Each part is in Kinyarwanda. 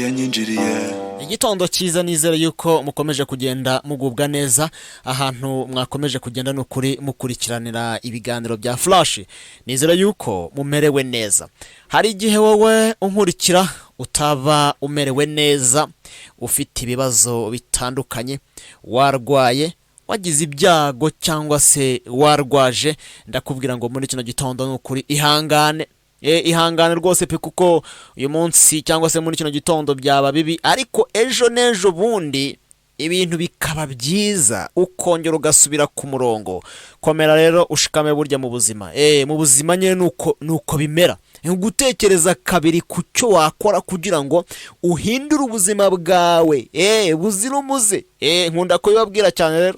yanyinjiriye. Igitondo cyiza, nizere yuko mukomeje kugenda mugubwa neza ahantu mwakomeje kugenda n'ukuri mukurikiranira ibiganiro bya Flash. Nizere yuko mumerewe neza. Hari igihe wowe unkurikira utaba umerewe neza, ufite ibibazo bitandukanye, warwaye, wagize ibyago cyangwa se warwaje, ndakubwira ngo muri kino gitondo n'ukuri ihangane. Ihangane rwose pe, kuko uyu munsi cyangwa se muri kino gitondo byaba bibi, ariko ejo n'ejo bundi ibintu bikaba byiza, ukongera ugasubira ku murongo. Komera rero ushikame burya mu buzima. Mu buzima nyine nuko bimera. Gutekereza kabiri ku cyo wakora kugira ngo uhindure ubuzima bwawe buzira umuze. Nkunda kubibabwira cyane rero.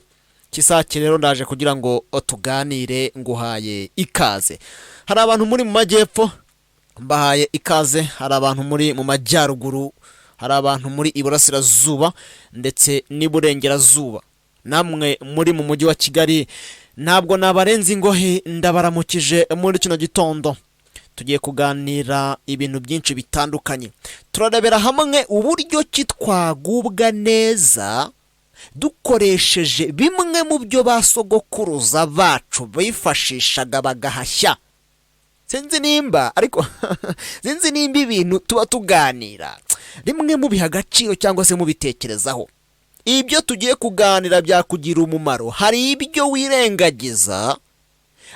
Kisake rero ndaje kugira ngo tuganire, nguhaye ikaze. Hari abantu muri mu majyepfo, mbahaye ikaze. Hari abantu muri mu majyaruguru, hari abantu muri iburasirazuba ndetse n'iburengerazuba. Namwe muri mu mujyi wa Kigali, ntabwo nabarenze ingohe, ndabaramukije muri kino gitondo. Tugiye kuganira ibintu byinshi bitandukanye. Turarebera hamwe uburyo ki twagubwa neza dukoresheje bimwe mu byo basogokuruza bacu bifashishaga bagahashya. Sinzi nimba ibintu tuba tuganira rimwe mu biha agaciro cyangwa se mubitekerezaho. Ibyo tugiye kuganira byakugira umumaro. Hari ibyo wirengagiza,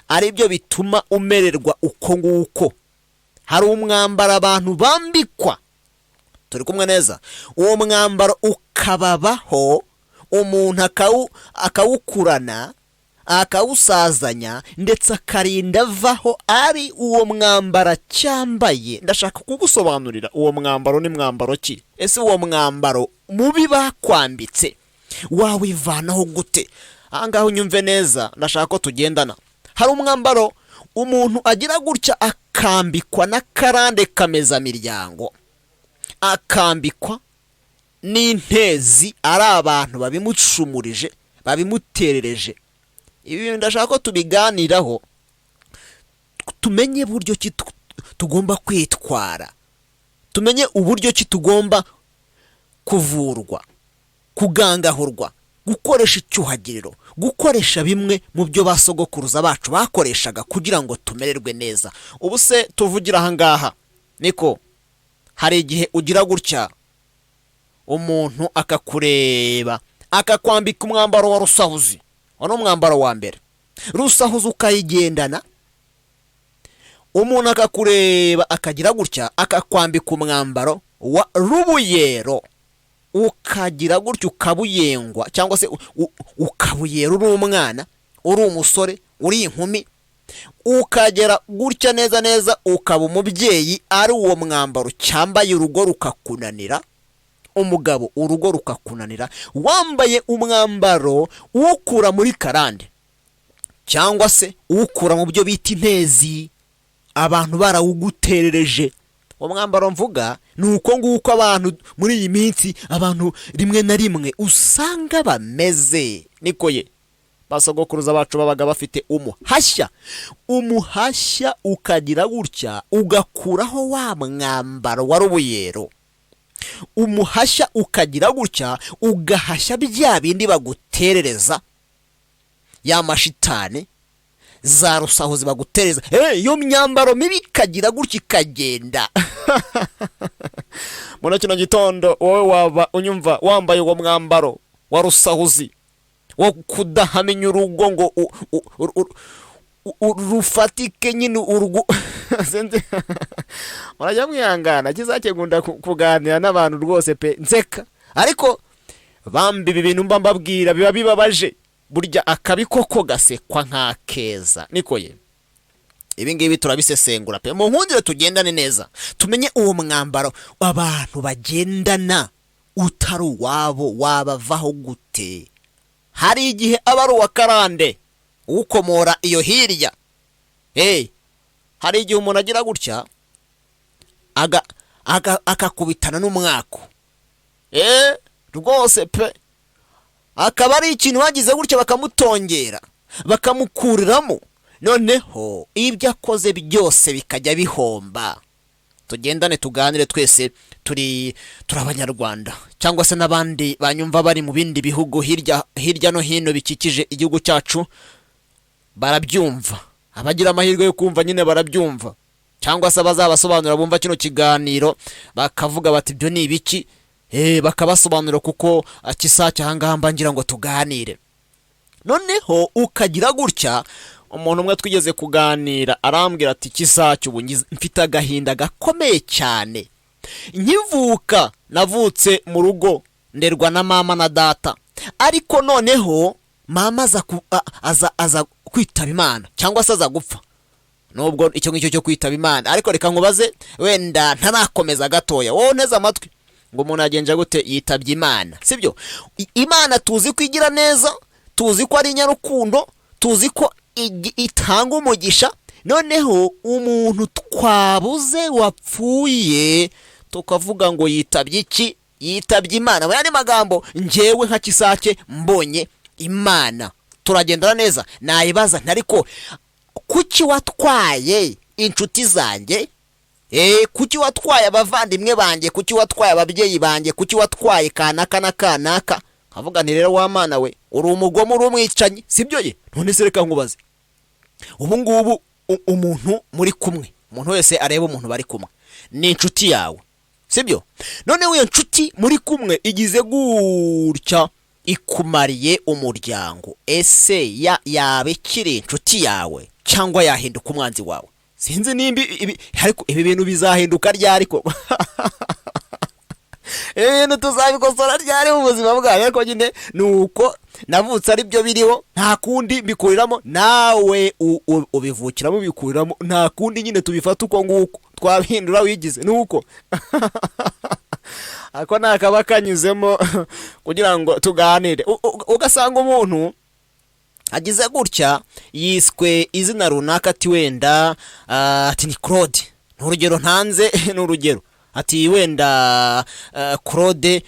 ari byo bituma umererwa uko nguko. Hari umwambaro abantu bambikwa, turi kumwe neza, uwo mwambaro ukababaho, umuntu akawukurana, akawusazanya, ndetse akarinda avaho ari uwo mwambaro cyambaye. Ndashaka kugusobanurira uwo mwambaro ni mwambaro ki. Ese uwo mwambaro mubi bakwambitse wawivanaho gute? Ahangaho unyumve neza, ndashaka ko tugendana. Hari umwambaro umuntu agira gutya akambikwa n'akarande kamezamiryango, akambikwa n'intezi, ari abantu babimucumurije, babimuterereje. Ibi ndashaka ko tubiganiraho, tumenye buryo ki tugomba kwitwara, tumenye uburyo ki tugomba kuvurwa, kugangahurwa, gukoresha icyuhagiriro, gukoresha bimwe mu byo basogokuruza bacu bakoreshaga kugira ngo tumererwe neza. Ubu se tuvugira ahangaha niko hari igihe ugira gutya umuntu akakureba, akakwambika umwambaro wa rusahuzi. Wano umwambaro wa mbere, rusahuzi ukayigendana. Umuntu akakureba akagira gutya akakwambika umwambaro wa rubuyero, ukagira gutya ukabuyengwa, cyangwa se ukabuyera uri umwana, uri umusore, uri inkumi, ukagera gutya neza neza ukaba umubyeyi, ari uwo mwambaro cyambaye urugo rukakunanira. Umugabo urugo rukakunanira, wambaye umwambaro uwukura muri karande cyangwa se uwukura mu byo bita intezi, abantu barawuguterereje. Uwo mwambaro mvuga ni uko nguko abantu muri iyi minsi, abantu rimwe na rimwe usanga bameze niko ye. Basogokuruza bacu babaga bafite umuhashya ukagira gutya ugakuraho wa mwambaro wa rubuyero. Umuhashya ukagira gutya ugahashya bya bindi baguterereza, ya mashitani, za rusahuzi bagutereza. Iyo myambaro mibi ikagira gutya ikagenda. Muri kino gitondo wowe waba unyumva wambaye uwo mwambaro wa rusahuzi wo kudahamenya urugo ngo rufatike nyine urwo. Murajya mwihangana, kizakegunda kuganira n'abantu rwose pe nseka, ariko bambi ibi bintu mba mbabwira biba bibabaje. Burya akabikoko gasekwa nk'akeza niko ye. Ibi ngibi turabisesengura pe, mu nkundire tugendane neza, tumenye uwo mwambaro abantu bagendana utari uwabo wabavaho gute. Hari igihe aba ari uwa karande ukomora iyo hirya. Hari igihe umuntu agira gutya akakubitana n'umwako, rwose pe, akaba ari ikintu bagize gutya bakamutongera, bakamukuriramo, noneho ibyo akoze byose bikajya bihomba. tugendane tuganire twese turi abanyarwanda, cyangwa se n'abandi banyumva bari mu bindi bihugu hirya no hino bikikije igihugu cyacu barabyumva, abagira amahirwe yo kumva nyine barabyumva, cyangwa se abazabasobanurira bumva kino kiganiro bakavuga bati ibyo ni ibiki, bakabasobanurira kuko akisake ahangaha mbangira ngo tuganire. Noneho ukagira gutya, umuntu umwe twigeze kuganira arambwira ati kisake ubu mfite agahinda gakomeye cyane, nkivuka navutse mu rugo nderwa na mama na data, ariko noneho mama aza kwitaba Imana cyangwa se aza gupfa. Nubwo icyo ngicyo cyo kwitaba Imana, ariko reka nkubaze wenda ntanakomeza gatoya, wowe nteze amatwi, ngo umuntu agenja gute yitabye Imana, sibyo? Imana tuzi kwigira neza, tuzi ko ari nyarukundo, tuzi ko itanga umugisha. Noneho umuntu twabuze wapfuye tukavuga ngo yitabye iki? Yitabye Imana. Mu yandi magambo, njyewe nka kisake mbonye Imana turagendana neza, nayibaza ntariko kuki watwaye inshuti zanjye, kuki watwaye abavandimwe banjye, kuki watwaye ababyeyi banjye, kuki watwaye kanaka na kanaka? Kavuga nti rero wa Mana we, uri umugome, uri umwicanyi, sibyo ye? None se reka nkubaze, ubu ngubu umuntu muri kumwe, umuntu wese areba umuntu bari kumwe, ni inshuti yawe, sibyo? None iyo nshuti muri kumwe igize gutya ikumariye umuryango, ese yaba ikiri inshuti yawe cyangwa yahinduka umwanzi wawe? Sinzi nimba ariko ibi bintu bizahinduka ryari ko ibintu tuzabikosora ryari mu buzima bwawe? Ariko nyine nuko navutse ari byo biriho, nta kundi mbikuriramo, nawe ubivukiramo ubikuriramo, nta kundi nyine tubifata uko nguko, twabihindura wigize nuko ako nakaba kanyuzemo kugira ngo tuganire. Ugasanga umuntu agize gutya yiswe izina runaka, ati wenda ati ni Claude, n'urugero ntanze n'urugero, ati wenda Claude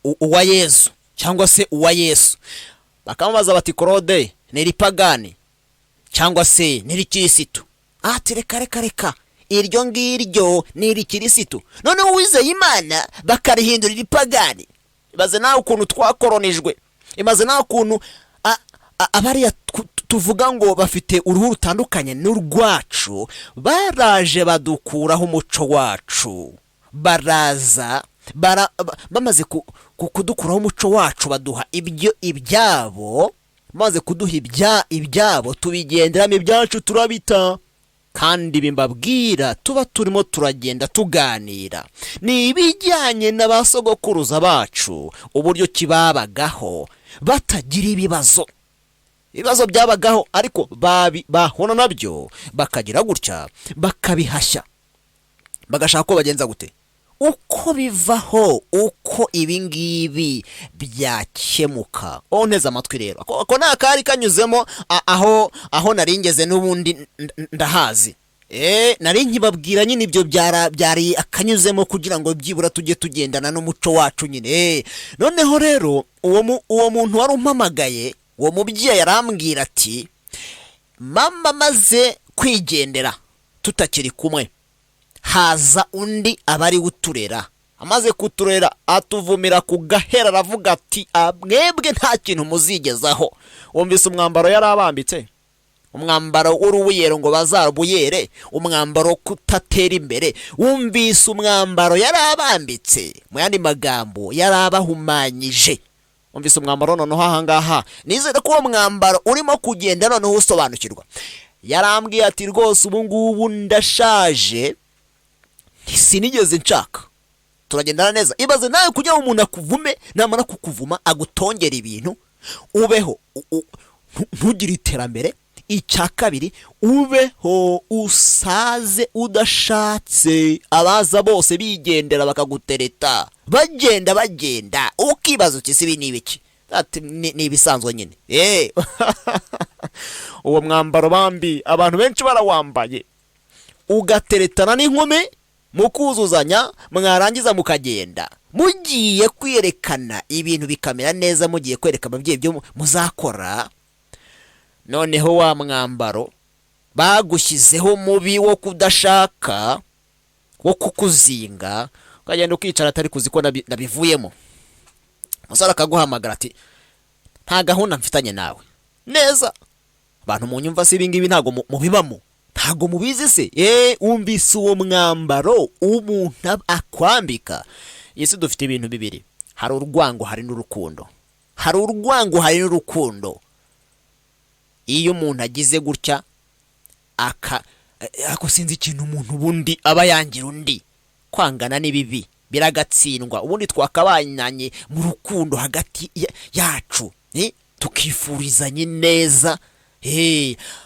uwa Yesu cyangwa se uwa Yesu, bakamubaza bati Claude ni ripagani cyangwa se ni rikirisitu? Ati reka iryo ngiryo ni rikirisitu. None uwizeye Imana bakarihindura ripagani. Ibaze nawe ukuntu twakoronijwe, imaze nawe ukuntu abariya tuvuga ngo bafite uruhu rutandukanye n'urwacu, baraje badukuraho umuco wacu, baraza bamaze kudukuraho umuco wacu, baduha ibyabo, maze kuduha ibyabo tubigenderamo, ibyacu turabita. Kandi bimbabwira tuba turimo turagenda tuganira ni ibijyanye n'abasogokuruza bacu, uburyo kibabagaho batagira ibibazo byabagaho, ariko bahona nabyo bakagira gutya bakabihashya, bagashaka ko bagenza gute, uko bivaho, uko ibingibi byakemuka. Nteze amatwi rero, ako nakari kanyuzemo aho naringeze n'ubundi ndahazi, nari nkibabwira nyine ibyo byari akanyuzemo kugira ngo byibura tujye tugendana n'umuco wacu nyine. Noneho rero uwo muntu wari umpamagaye, uwo mubyeyi arambwira ati mama maze kwigendera tutakiri kumwe, haza undi abari uturera, amaze kuturera atuvumira ku gahera, aravuga ati mwebwe nta kintu muzigezaho. Wumvise umwambaro yari abambitse, umwambaro w'urubuyero ngo bazarubuyere, umwambaro kutatera imbere. Wumvise umwambaro yari abambitse, mu yandi magambo yari abahumanyije. Wumvise umwambaro noneho ahangaha, nizere ko uwo mwambaro urimo kugenda noneho usobanukirwa. Yarambwiye ati rwose ubu ngubu ndashaje, sinigeze nshaka, turagendana neza. Ibaze nawe kujya umuntu akuvume, namara kukuvuma agutongera ibintu, ubeho ntugire iterambere. Icya kabiri, ubeho usaze udashatse, abaza bose bigendera bakagutereta, bagenda ukibaza uti sibi nibiki? Ati ni ibisanzwe nyine. Uwo mwambaro bambi abantu benshi barawambaye, ugateretana n'inkumi mukuzuzanya, mwarangiza mukagenda mugiye kwerekana ibintu bikamera neza, mugiye kwereka ababyeyi byo muzakora. Noneho wa mwambaro bagushyizeho mubi wo kudashaka, wo kukuzinga ukagenda ukicara atari kuzi ko nabivuyemo. Umusore akaguhamagara ati nta gahunda mfitanye nawe neza. Abantu mu nyumva se ibingibi ntago mubibamo, ntago mubizi se. Umvise uwo mwambaro umuntu akwambika. Isi dufite ibintu bibiri, hari urwango hari n'urukundo. Hari urwango hari n'urukundo. Iyo umuntu agize gutya ako sinzi ikintu umuntu ubundi aba yangira undi, kwangana ni bibi biragatsindwa. Ubundi twakabanyanye mu rukundo hagati yacu, tukifurizanye neza.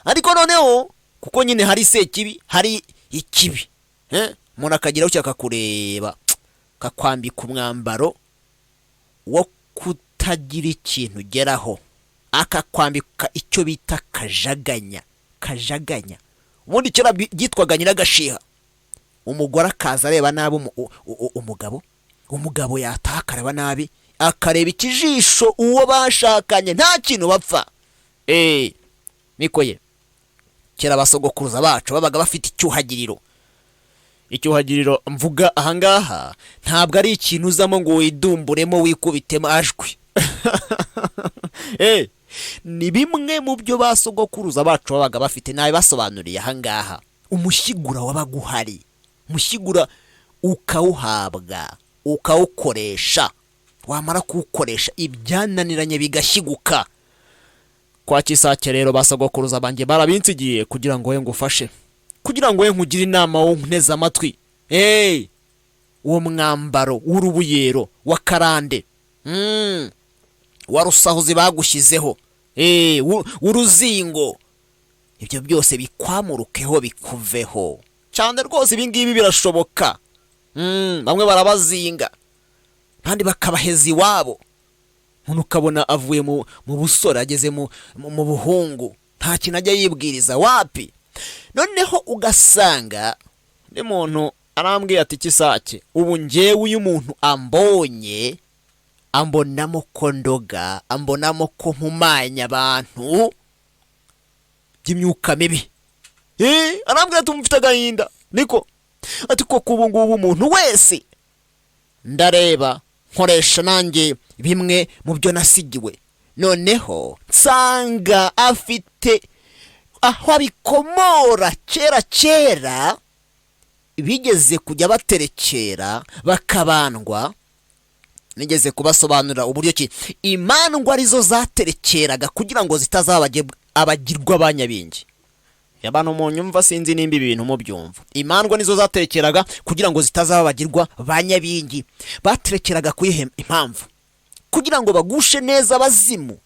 Ariko noneho kuko nyine hari sekibi hari ikibi, umuntu akagira ucyo akakureba kakwambika umwambaro wo kutagira ikintu ugeraho, akakwambika icyo bita kajaganya. Ubundi kera byitwaga nyiragashiha. Umugore akaza areba nabi umugabo yataha akareba nabi, akareba ikijisho uwo bashakanye, nta kintu bapfa. Niko ye kera basogokuruza bacu babaga bafite icyuhagiriro mvuga ahangaha ntabwo ari ikintu uzamo ngo widumburemo wikubitemo ajwi. Ni bimwe mu byo basogokuruza bacu babaga bafite, nabi basobanuriye ahangaha. Umushyigura wabaga uhari, umushyigura ukawuhabwa ukawukoresha, wamara kuwukoresha ibyananiranye bigashyiguka. Kwa Kisake rero basogokuruza banjye barabinsigiye kugira ngo we ngufashe, kugira ngo we nkugire inama wo nteze amatwi. Uwo mwambaro w'urubuyero wa karande, warusahuzi bagushyizeho, uruzingo, ibyo byose bikwamurukeho bikuveho cyane rwose. Ibingibi birashoboka. Bamwe barabazinga kandi bakabaheza iwabo. Umuntu ukabona avuye mu busore ageze mu buhungu, nta kintu ajya yibwiriza wapi. Noneho ugasanga ndi muntu arambwiye ati Kisake, ubu njyewe uyu muntu ambonye ambonamo ko ndoga, ambonamo ko mpumanya abantu by'imyuka mibi. Arambwira ati mfite agahinda. Niko ati koko ubu ngubu umuntu wese ndareba nkoresha nanjye bimwe mu byo nasigiwe, noneho nsanga afite aho abikomora kera bigeze kujya baterekera bakabandwa. Nigeze kubasobanurira uburyo ki imandwa arizo zaterekeraga kugira ngo zitazaba abagirwa banyabingi. Abantu mu nyumva sinzi nimba ibintu mu byumva. Imandwa nizo zaterekeraga kugira ngo zitazaba abagirwa banyabingi. Baterekeraga kuyihe impamvu? Kugira ngo bagushe neza abazimu.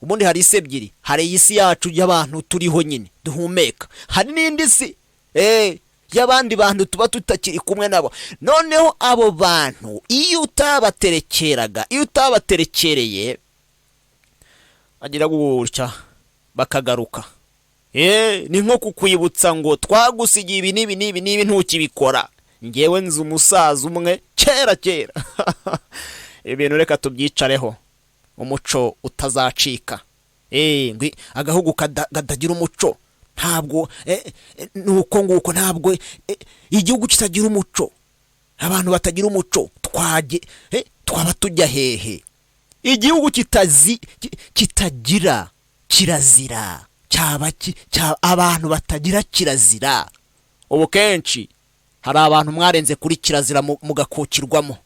Ubundi hari isi ebyiri, hari isi yacu y'abantu turiho nyine duhumeka, hari n'indi si y'abandi bantu tuba tutakiri kumwe nabo. Noneho abo bantu iyo utabaterekereye agira gutya bakagaruka. Ni nko kukwibutsa ngo twagusigiye ibi n'ibi ntukibikora. Ngewe nzi umusaza umwe kera ibintu reka tubyicareho, umuco utazacika. Agahugu kadagira umuco ntabwo nuko nguko, ntabwo igihugu kitagira umuco, abantu batagira umuco twaba tujya hehe? Igihugu kitagira kirazira, abantu batagira kirazira. Ubu kenshi hari abantu mwarenze kuri kirazira mugakukirwamo.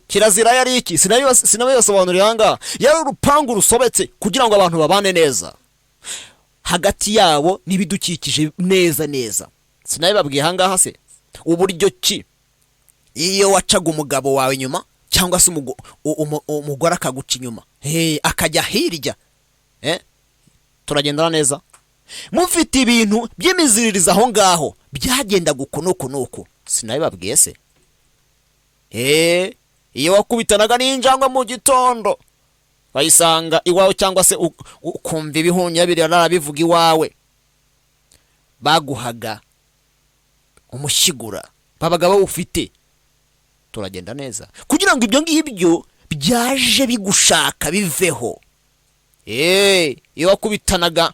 Kirazira yari iki? Sinabibasobanuriye ahangaha. Yari urupangu rusobetse kugira ngo abantu babane neza hagati yabo n'ibidukikije neza. Sinabibabwiye ahangaha se uburyo ki iyo wacaga umugabo wawe inyuma cyangwa se umugore akaguca inyuma, akajya hirya, turagendana neza. Mufite ibintu by'imiziririza aho ngaho byagendaga uku nuko. Sinabibabwiye se? Iyo wakubitanaga n'injangwe mu gitondo bayisanga iwawe, cyangwa se ukumva ibihunya birara bivuga iwawe, baguhaga umushyigura, babaga bawufite. Turagenda neza kugira ngo ibyo ngibyo byaje bigushaka biveho. Iyo wakubitanaga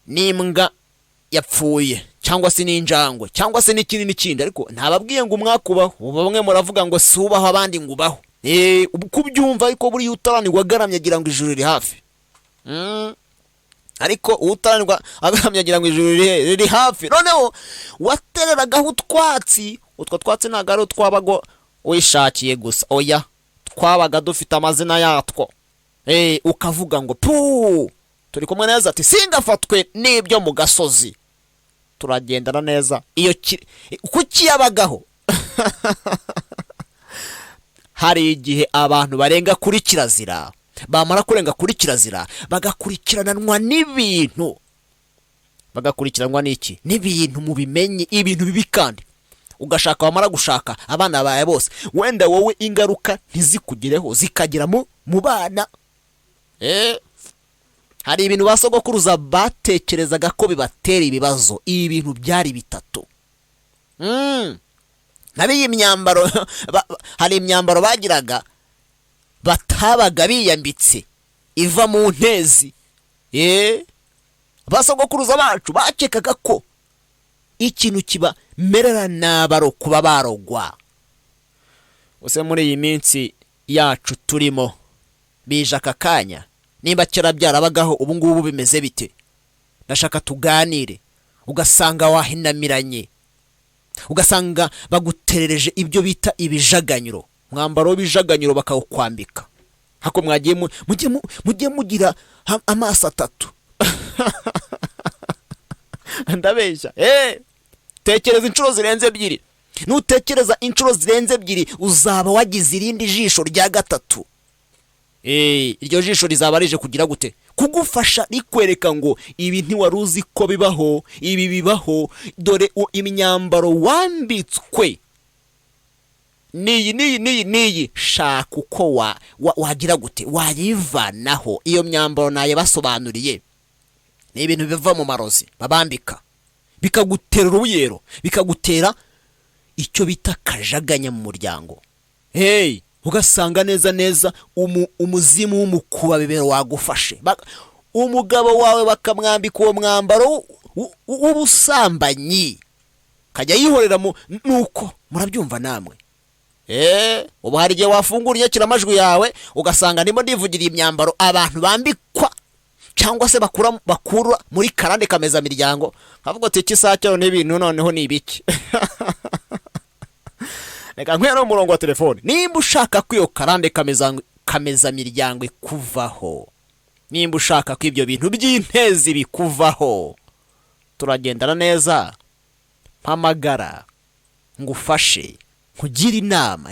n'imbwa yapfuye cyangwa se n'injangwe cyangwa se n'ikindi n'ikindi, ariko ntababwiye ngo umwakubaho. Bamwe muravuga ngo si ubaho abandi ngo ubaho, kubyumva, ariko buriya utaranirwa agaramye agira ngo ijuru riri hafi. Ariko utaranirwa agaramye agira ngo ijuru riri hafi. Noneho watereragaho utwatsi, utwo twatsi ntabwo ari utwabago wishakiye gusa, oya, twabaga dufite amazina yatwo. Ukavuga ngo pu, turi kumwe neza, ati singafatwe n'ibyo mu gasozi, turagendana neza. Iyo kuki yabagaho? Hari igihe abantu barenga kuri kirazira, bamara kurenga kuri kirazira bagakurikiranwa n'ibintu. Bagakurikiranwa n'iki? N'ibintu mubimenye, ibintu bibi, kandi ugashaka, wamara gushaka abana bawe bose, wenda wowe ingaruka ntizikugireho, zikagira mu bana. Hari ibintu basogokuruza batekerezaga ko bibatera ibibazo. Ibi bintu byari bitatu. Nabiyi imyambaro hari imyambaro bagiraga batabaga biyambitse iva mu ntezi. Basogokuruza bacu bakekaga ko ikintu kiba merera nabaro kuba barogwa. Use muri iyi minsi yacu turimo bije aka kanya, nimba kera byarabagaho ubu ngubu bimeze bite? Ndashaka tuganire. Ugasanga wahinamiranye, ugasanga baguterereje ibyo bita ibijaganyiro, mwambaro w'ibijaganyiro bakawukwambika. Hako mujye mugira amaso atatu. Ndabeshya. Tekereza inshuro zirenze ebyiri. Nutekereza inshuro zirenze ebyiri uzaba wagize irindi jisho rya gatatu. Iryo jisho rizaba rije kugira gute? Kugufasha, rikwereka ngo ibi ntiwari uzi ko bibaho, ibi bibaho, dore imyambaro wambitswe niyi, shaka uko wagira gute, wayivanaho. Iyo myambaro naye basobanuriye, ni ibintu biva mu marozi babambika, bikagutera uruyero, bikagutera icyo bita kajaganya mu muryango. Ugasanga neza umuzimu w'umukuba bibero wagufashe. Umugabo wawe bakamwambika uwo mwambaro w'ubusambanyi, kajya yihorera nuko. Murabyumva namwe? Ubu hari igihe wafungura inyakiramajwi yawe ugasanga ndimo ndivugira imyambaro abantu bambikwa cyangwa se bakura muri karande kameza miryango. Havuga ati kisacyo n'ibintu noneho ni ibiki? Reka nkwera umurongo wa telefone. Nimba ushaka ko iyo karande kameza miryango ikuvaho, nimba ushaka ko ibyo bintu by'intezi bikuvaho, turagendana neza, mpamagara ngufashe, kugira inama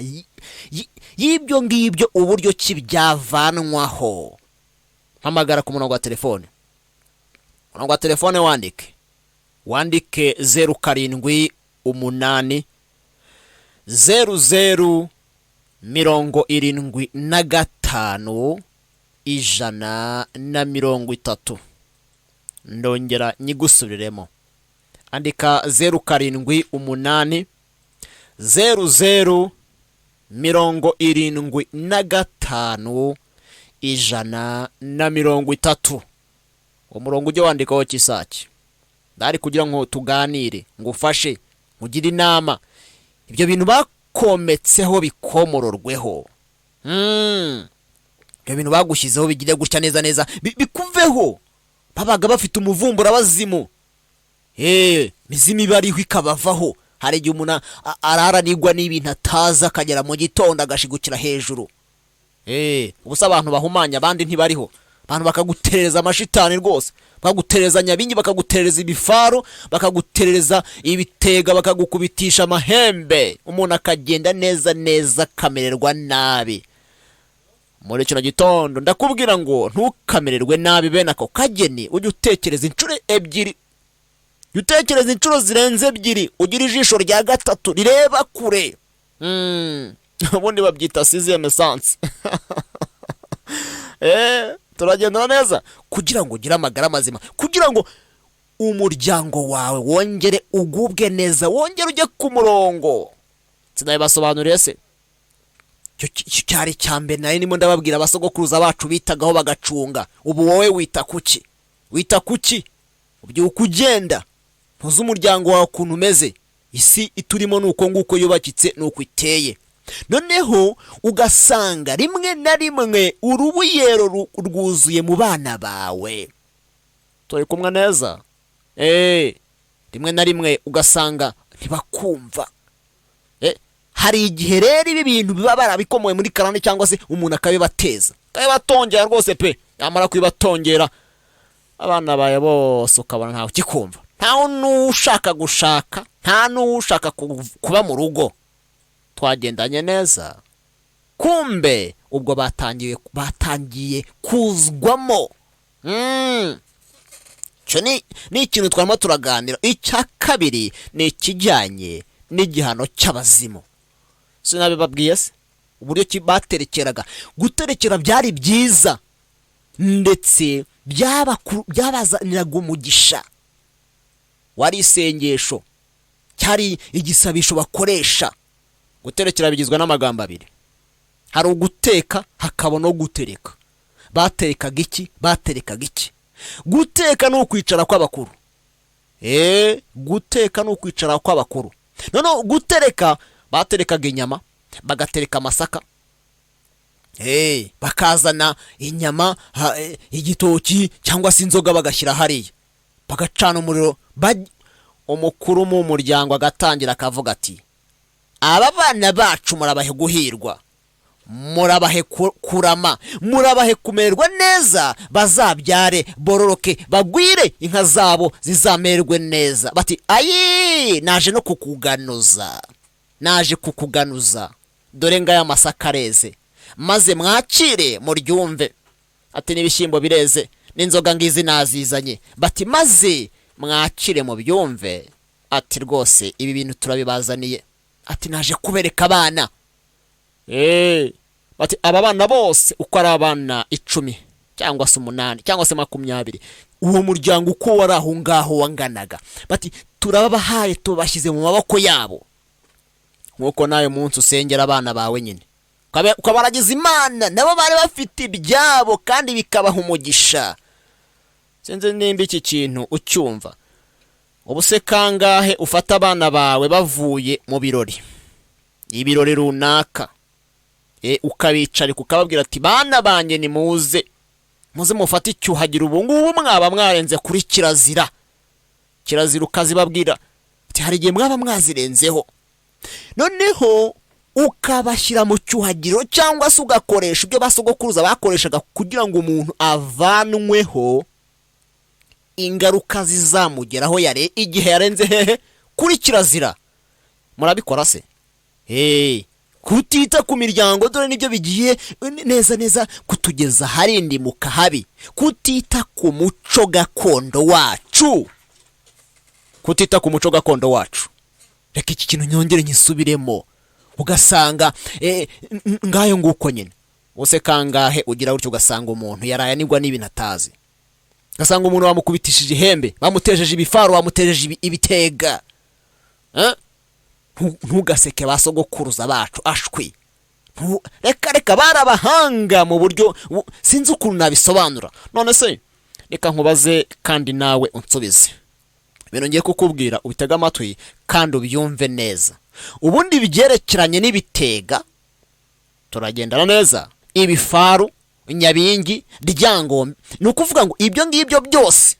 y'ibyo ngibyo, uburyo ki byavanwaho. Mpamagara ku murongo wa telefone. Murongo wa telefone wandike 07 00 75 130. Ndongera nyigusubiriremo. Andika 07 00 75 130. Umurongo ujye wandikaho kisaki. Ndari kugira ngo tuganire, ngufashe, ngugire inama, ibyo bintu bakometseho bikomororweho. Ibyo bintu bagushyizeho bigire gutya neza bikuveho. Babaga bafite umuvumbura bazimu. Mizimi bariho ikabavaho. Hari igihe umuntu araranirwa n'ibintu ataza, akagera mu gitondo agashigukira hejuru. Ubusa abantu bahumanya, abandi ntibariho. Abantu bakaguterereza amashitani rwose, bakaguterereza nyabingi, bakaguterereza ibifaru, bakaguterereza ibitega, bakagukubitisha amahembe. Umuntu akagenda neza kamererwa nabi. Muri kino gitondo ndakubwira ngo ntukamererwe nabi bene ako kageni. Ujye utekereza inshuro ebyiri, utekereza inshuro zirenze ebyiri, ugira ijisho rya gatatu rireba kure. Ubundi babyita sixième essence. Turagendana neza kugira ngo ugire amagara mazima, kugira ngo umuryango wawe wongere ugubwe neza, wongere ujye ku murongo. Sinabibasobanuriye se? Cyo cyari cyambere nari nimo ndababwira abasogokuruza bacu bitagaho bagacunga. Ubu wowe wita kuki? Ubyuka ugenda ntuzi umuryango wawe ukuntu umeze, isi iturimo nuko nguko yubakitse nuko iteye. Noneho ugasanga rimwe na rimwe urubuyero rwuzuye mu bana bawe. Turi kumwe neza? Rimwe na rimwe ugasanga ntibakumva. Hari igihe rero ibi bintu biba barabikomoye muri karande cyangwa se umuntu akabibateza, akabibatongera rwose pe. Yamara kubibatongera abana bawe bose ukabona ntawe ukikumva, ntawe n'ushaka gushaka, nta n'ushaka kuba mu rugo. Twagendanye neza, kumbe ubwo batangiye kuzwamo. Cyo ni ikintu twarimo turaganira. Icya kabiri ni ikijyanye n'igihano cy'abazimu. Sinabibabwiye se uburyo baterekeraga. Guterekera byari byiza ndetse byabazaniraga umugisha. Wari isengesho, cyari igisabisho bakoresha. Guterekera bigizwe n'amagambo abiri, hari uguteka hakaba no gutereka. Baterekaga iki? Guteka ni ukwicara kw'abakuru. Guteka ni ukwicara kw'abakuru. Noneho gutereka, baterekaga inyama, bagatereka amasaka, bakazana inyama, igitoki cyangwa se inzoga bagashyira hariya, bagacana umuriro. Umukuru mu muryango agatangira akavuga ati, aba bana bacu murabahe guhirwa, murabahe kurama, murabahe kumererwa neza, bazabyare bororoke bagwire, inka zabo zizamererwe neza. Bati ayi, naje no kukuganuza, dore ngaya amasaka areze, maze mwakire muryumve. Ati n'ibishyimbo bireze, n'inzoga ngizi nazizanye. Bati maze mwakire mubyumve. Ati rwose ibi bintu turabibazaniye. Ati naje kubereka abana. Bati aba bana bose uko ari abana 10 cyangwa se 8 cyangwa se 20, uwo muryango uko wari aho ngaho wanganaga. Bati turabahaye, tubashyize mu maboko yabo. Nkuko nayo munsi usengera abana bawe nyine, ukabaragiza Imana, nabo bari bafite ibyabo kandi bikabaha umugisha. Sinzi nimba iki kintu ucyumva. Ubuse kangahe ufata abana bawe bavuye mu ibirori runaka, ukabicara ukababwira ati bana banjye ni muze mufate icyuhagiro, ubu ngubu mwaba mwarenze kuri kirazira. Ukazibabwira ati hari igihe mwaba mwazirenzeho. Noneho ukabashyira mu cyuhagiro cyangwa se ugakoresha ibyo basogokuruza bakoreshaga kugira ngo umuntu avanweho ingaruka zizamugeraho igihe yarenze kuri kirazira. Murabikora se? Kutita ku miryango, dore nibyo bigiye neza kutugeza harindi mukahabi. Kutita ku muco gakondo wacu. Reka iki kintu nyongere nyisubiremo. Ugasanga ngayo nguko nyine. Use kangahe ugira gutyo ugasanga umuntu yarayanirwa n'ibintu atazi. Ugasanga umuntu bamukubitishije ihembe, bamutejeje ibifaru, bamutejeje ibitega. Ntugaseke basogokuruza bacu ashwi. Reka barabahanga mu buryo sinzi ukuntu nabisobanura. None se reka nkubaze kandi nawe unsubize. Ibintu ngiye kukubwira ubitega amatwi kandi ubyumve neza. Ubundi bigerekeranye n'ibitega turagendana neza. Ibifaru, inyabingi, ryangombe, nukuvuga ngo ibyo ngibyo byose,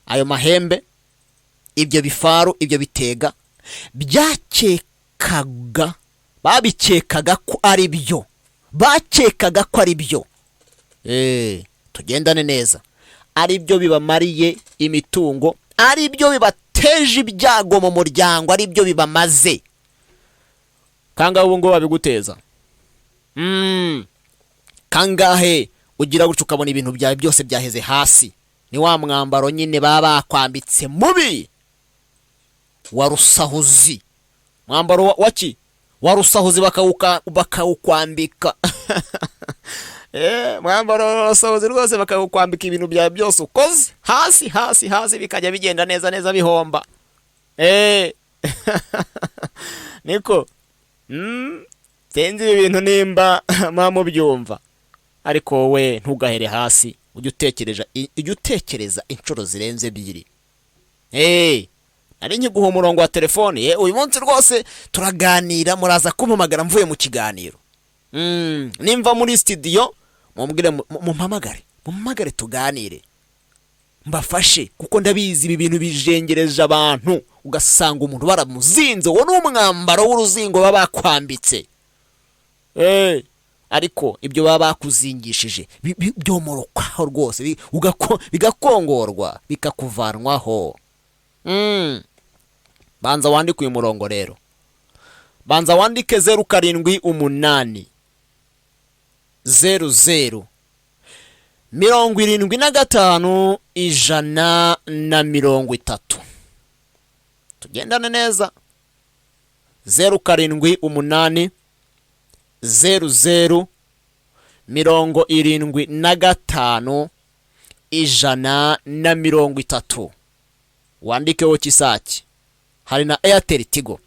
ayo mahembe, ibyo bifaru, ibyo bitega, babikekaga ko ari byo. Tugendane neza. Ari byo bibamariye imitungo, ari byo bibateje ibyago mu muryango, ari byo bibamaze. Kangahe ubu ngo babiguteza? Kangahe ugira gutyo ukabona ibintu byawe byose byaheze hasi? Ni wa mwambaro nyine baba bakwambitse mubi warusahuzi. Mwambaro waki warusahuzi bakawukwambika. Mwambaro warusahuzi rwose bakawukwambika ibintu byawe byose ukoze hasi bikajya bigenda neza bihomba. Niko tenzi ibintu nimba mama byumva, ariko we ntugahere hasi. Ujye utekereza inshuro zirenze 2. nari nkiguha umurongo wa telefone, uyu munsi rwose turaganira, muraza kumpamagara mvuye mu kiganiro. Nimva muri studio mumbwire mumpamagare tuganire, mbafashe, kuko ndabizi ibi bintu bijengereje abantu, ugasanga umuntu baramuzinze, wo n'umwambaro w'uruzingo baba bakwambitse, ariko ibyo baba bakuzingishije byomorokwaho rwose, bigakongorwa, bikakuvanwaho. Banza wandike uyu murongo rero, banza wandike 07 00 75 130. Tugendane neza. 07 00 75 130. Wandikeho Kisaki. Hari na Airtel Tigo.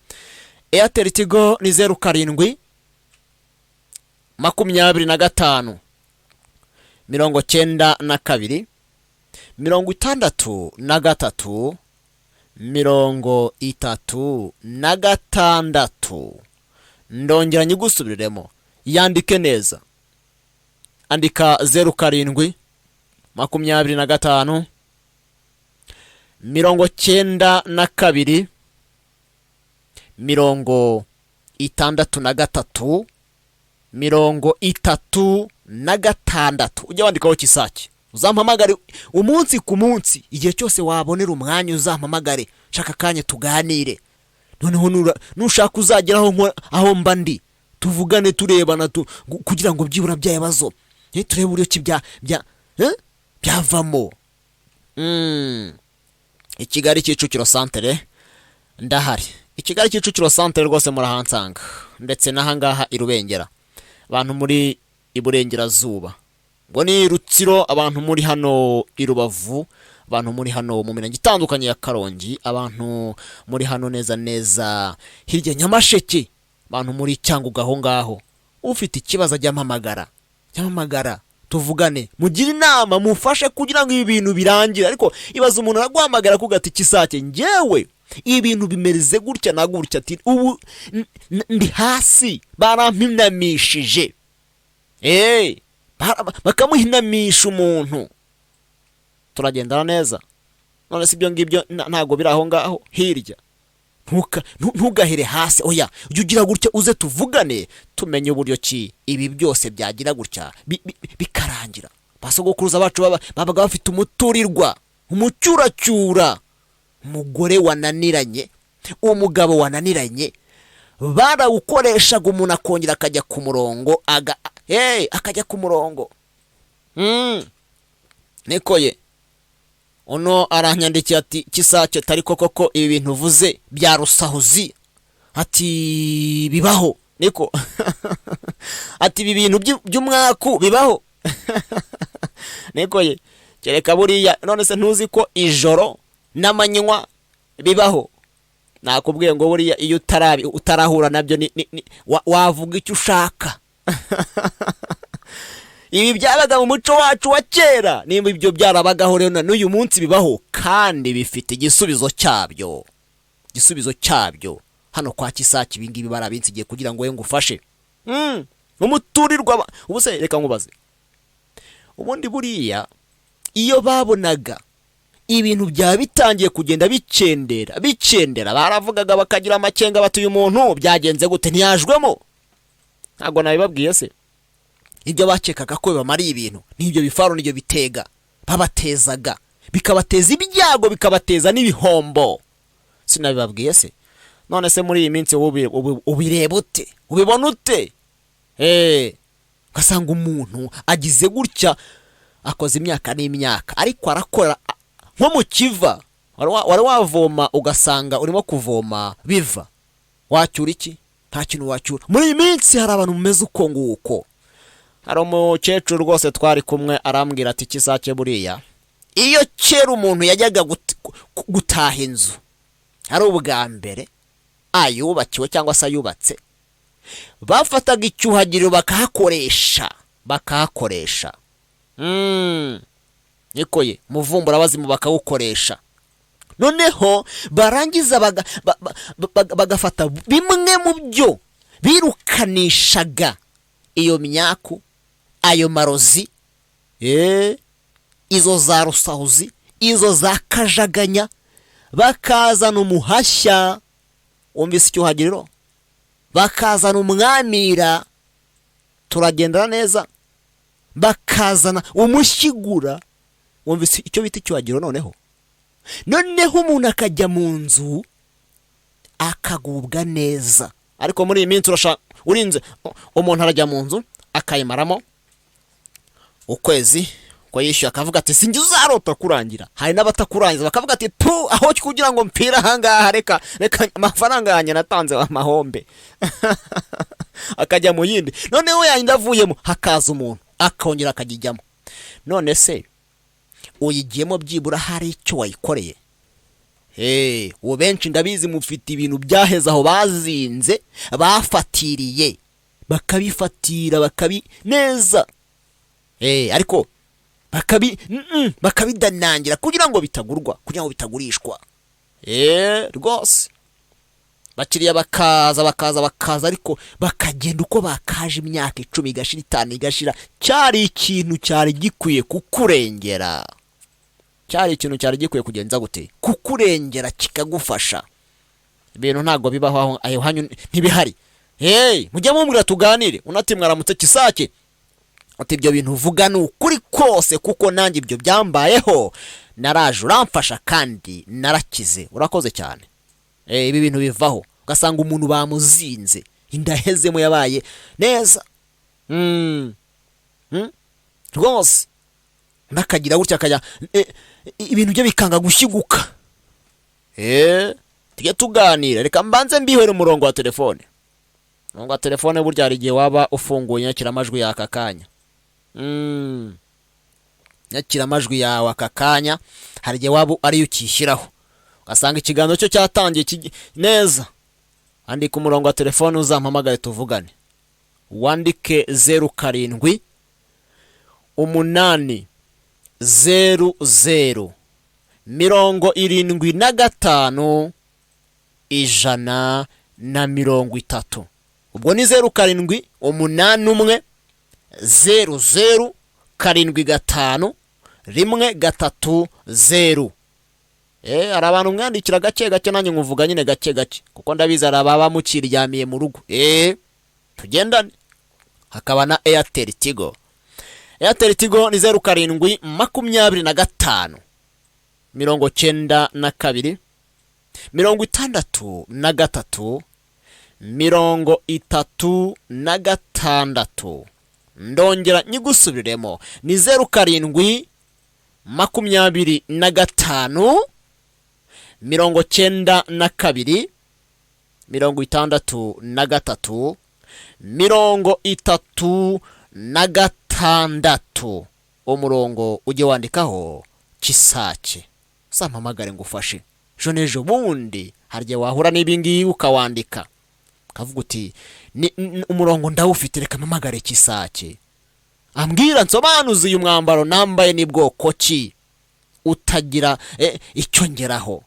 Airtel Tigo ni 07 25 92 63 36. Ndongera nyigusubiriremo, yandike neza. Andika 07 25 92 63 36. Ujya wandikaho Kisaki. Uzampamagare umunsi ku munsi, igihe cyose wabonera umwanya uzampamagare, shaka kanya tuganire. Noneho nushaka uzageraho aho mba ndi, tuvugane turebana kugira ngo byibura byabazo turebe uburyo ki byavamo. Ikigali Kicukiro Centre ndahari. Ikigali Kicukiro Centre rwose murahansanga, ndetse nahangaha irubengera, abantu muri iburengerazuba, ngo ni Rutsiro, abantu muri hano irubavu, abantu muri hano mu mirenge itandukanye ya Karongi, abantu muri hano neza hirya Nyamasheke, abantu muri Cyangugu aho ngaho. Ufite ikibazo ajya mpamagara tuvugane, mugire inama, mufashe kugira ngo ibi bintu birangire. Ariko ibaza umuntu araguhamagara kugati Kisake, njyewe ibintu bimeze gutya na gutya, ati ubu ndi hasi, barampinamishije. Bakamuhinamisha umuntu. Turagendana neza. None si byo ngibyo ntago biri aho ngaho hirya. Ntugahere hasi, oya, ujye ugira gutya, uze tuvugane, tumenye uburyo ki ibi byose byagira gutya bikarangira. Basogokuruza bacu babaga bafite umuturirwa, umucyuracyura, umugore wananiranye, umugabo wananiranye, barawukoreshaga umuntu akongera akajya ku murongo, akajya ku murongo. Nikoye ono aranyandikiye ati Kisake, tari koko ibi bintu uvuze bya rusahuzi, ati bibaho niko ati ibi bintu by'umwaku bibaho. Nikoye kereka buriya, none se ntuzi ko ijoro n'amanywa bibaho? Nakubwiye ngo buriya iyo utarahura nabyo wavuga icyo ushaka. Ibi byabaga mu muco wacu wa kera, nimba ibyo byarabagaho rero n'uyu munsi bibaho, kandi bifite igisubizo cyabyo. Hano kwa Kisaki ibi ngibi barabinsigiye kugira ngo ngufashe. Umuturirwa ubuse, reka nkubaze, ubundi buriya iyo babonaga ibintu bya bitangiye kugenda bicendera, baravugaga bakagira amakenga, batuye umuntu byagenze gute, ntiyajwemo? Ntago nabibabwiye se? Ibyo bakekaga ko bamariye ibintu n'ibyo bifaro n'ibyo bitega babatezaga, bikabateza ibyago, bikabateza n'ibihombo. Sinabibabwiye se? None se muri iyi minsi ubireba ute, ubibona ute? Ugasanga umuntu agize gutya, akoze imyaka n'imyaka, ariko arakora nko mu kiva. Wari wavoma ugasanga urimo kuvoma biva, wacyura iki? Nta kintu wacyura. Muri iyi minsi hari abantu mumeze uko nguko. Hari umukecuru rwose twari kumwe arambwira ati Kisake, buriya iyo kera umuntu yajyaga gutaha inzu ari ubwa mbere ayubakiwe cyangwa se ayubatse, bafataga icyuhagiriro bakahakoresha. Nikoye muvumbura bazimu bakawukoresha. noneho barangiza bagafata bimwe mu byo birukanishaga iyo myaku, ayo marozi, izo za rusahuzi, izo za kajaganya, bakazana umuhashya, wumvise icyuhagiriro, bakazana umwamira, turagendera neza, bakazana umushyigura, wumvise icyo bita icyuhagiro. noneho umuntu akajya mu nzu akagubwa neza. Ariko muri iyi minsi urinze umuntu arajya mu nzu akayimaramo ukwezi, ko yishyuye akavuga ati sinjye uzarota kurangira. Hari n'abatakurangiza bakavuga ati pu, aho kugira ngo mpira ahangaha, reka amafaranga yanjye natanze amahombe akajya mu yindi. noneho yayindi avuyemo hakaza umuntu akongera akajyamo. none se uyigiyemo byibura hari icyo wayikoreye? ubu benshi ndabizi mufite ibintu byaheze aho bazinze, bafatiriye, bakabifatira bakabineza, ariko bakabidanangira kugira ngo bitagurwa, kugira ngo bitagurishwa. Rwose bakiriya bakaza, ariko bakagenda uko bakaje, imyaka 10 igashira, 5 igashira. Cyari ikintu cyari gikwiye kukurengera, cyari ikintu cyari gikwiye kugenza gute, kukurengera kikagufasha. Ibintu ntago bibaho ayo hanyu ntibihari. Mujye mumbwira tuganire, unati mwaramutse kisake, ati ibyo bintu uvuga ni ukuri kose, kuko nanjye ibyo byambayeho, naraje uramfasha kandi narakize, urakoze cyane. Ibi bintu bivaho, ugasanga umuntu bamuzinze, indahezemo yabaye neza, rwose nakagira gutya akajya ibintu byo bikanga gushyiguka. tujye tuganira, reka mbanze mbihera umurongo wa telefone. Umurongo wa telefone burya hari igihe waba ufunguye nyakiramajwi y'aka kanya. Nyakiramajwi yawe aka kanya hari igihe waba ari ukishyiraho, ugasanga ikiganiro cyo cyatangiye neza. Andika umurongo wa telefone uzampamagare tuvugane, wandike 07 8 00 75 130. ubwo ni 07 8 00 75 130. Hari abantu mwandikira gake gake, nanjye nkuvuga nyine gake gake, kuko ndabiza arababa mukiryamiye mu rugo. Tugendane. Hakaba na Airtel Tigo. Airtel Tigo ni 07 25 92 63 36. Ndongera nyigusubiremo, ni 07 25 92 63 36. Umurongo ujye wandikaho kisake, sampamagare ngufashe. Jonejo bundi harye wahura n'ibingi ukawandika, kavuga uti umurongo ndawufite, reka mpamagare kisake, ambwira nsobanuze uyu mwambaro nambaye ni bwoko ki, utagira icyo ngeraho,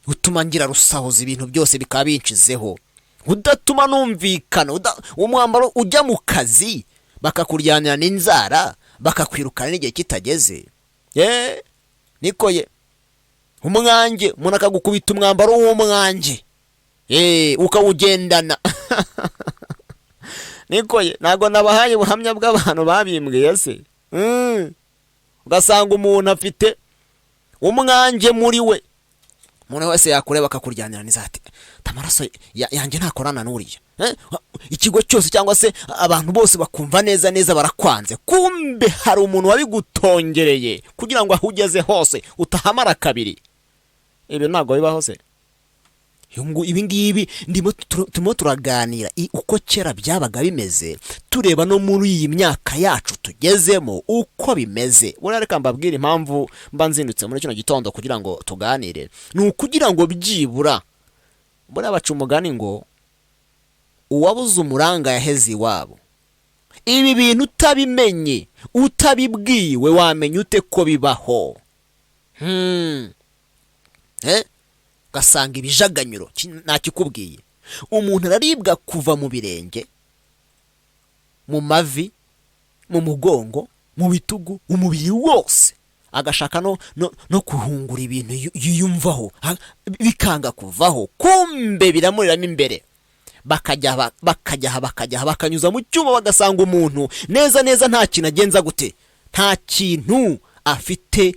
utuma ngira rusahoza ibintu byose bikabincizeho, udatuma numvikana, umwambaro ujya mu kazi bakakuryanira n'inzara, bakakwirukana n'igihe kitageze. Nikoye umwanjye, umuntu akagukubita umwambaro w'umwanjye, ukawugendana. Nikoye nago nabahaye ubuhamya bw'abantu babimbwiye se. Ugasanga umuntu afite umwanjye muri we, umuntu wese yakureba akakuryanira n'izati, tamaraso yanjye ntakorana n'uriya. Ikigo cyose cyangwa se abantu bose bakumva neza neza barakwanze, kumbe hari umuntu wabigutongereye kugira ngo ahugeze hose utahamara kabiri. Ibyo ntago bibaho se. Ibi ngibi ndimo turaganira uko kera byabaga bimeze, tureba no muri iyi myaka yacu tugezemo uko bimeze. Buriya reka mbabwire impamvu mba nzindutse muri kino gitondo kugira ngo tuganire, ni ukugira ngo byibura buriya baca umugani ngo uwabuze umuranga yaheze iwabo. Ibi bintu utabimenye, utabibwiwe, wamenye ute ko bibaho? ugasanga ibijaganyuro ntakikubwiye. Umuntu araribwa kuva mu birenge, mu mavi, mu mugongo, mu bitugu, umubiri wose, agashaka no kuhungura ibintu yiyumvaho bikanga kuvaho, kumbe biramuriramo imbere. Bakajya bakanyuza mu cyuma, bagasanga umuntu neza neza nta kintu agenza gute, nta kintu afite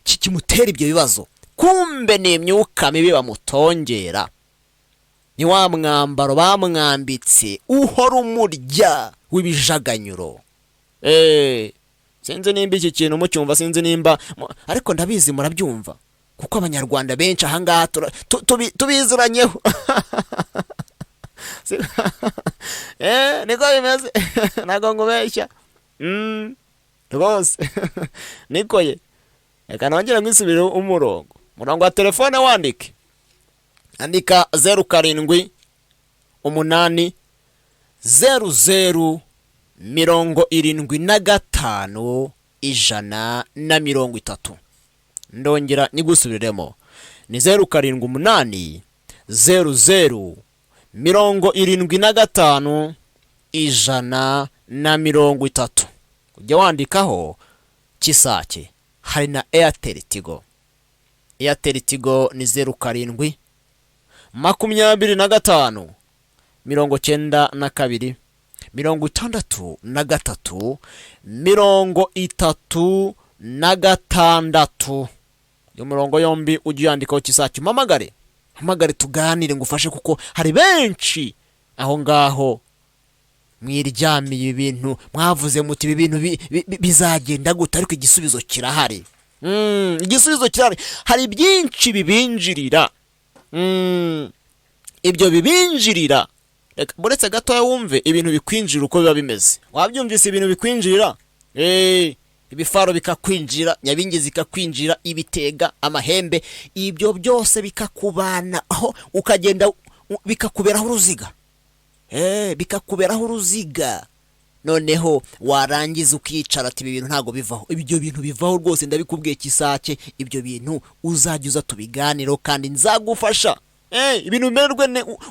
kimutera ibyo bibazo, kumbe ni imyuka mibi bamutongera. Ni wa mwambaro bamwambitse uhora umurya w'ibijaganyuro. Sinzi nimba iki kintu mucyumva, sinzi nimba, ariko ndabizi murabyumva, kuko abanyarwanda benshi ahangaha tubizuranyeho. Niko bimeze, ntabwo ngubeshya rwose. Niko ye, reka nongere nkwisubire umurongo wa telefone, wandike, andika 078075 ndongera nigusubiremo, ni 078075 ujya wandikaho Kisake. Hari na Airtel Tigo. Airtel Tigo ni 0725 92 63 36. Iyo murongo yombi ujya yandikaho Kisake, mpamagare tuganire ngufashe, kuko hari benshi aho ngaho mwiryamiye ibintu, mwavuze muti ibi bintu bizagenda gute, ariko igisubizo kirahari. Igisubizo kirahari. Hari byinshi bibinjirira, ibyo bibinjirira, buretse gatoya wumve ibintu bikwinjira uko biba bimeze. Wabyumvise ibintu bikwinjira? Ibifaro bikakwinjira, nyabingizi bikakwinjira, ibitega, amahembe, ibyo byose bikakubana aho, ukagenda bikakuberaho uruziga. Bikakuberaho uruziga, noneho warangiza ukicara ati ibi bintu ntago bivaho. Ibyo bintu bivaho rwose, ndabikubwiye Kisake. Ibyo bintu uzajya uza tubiganiro, kandi nzagufasha ibintu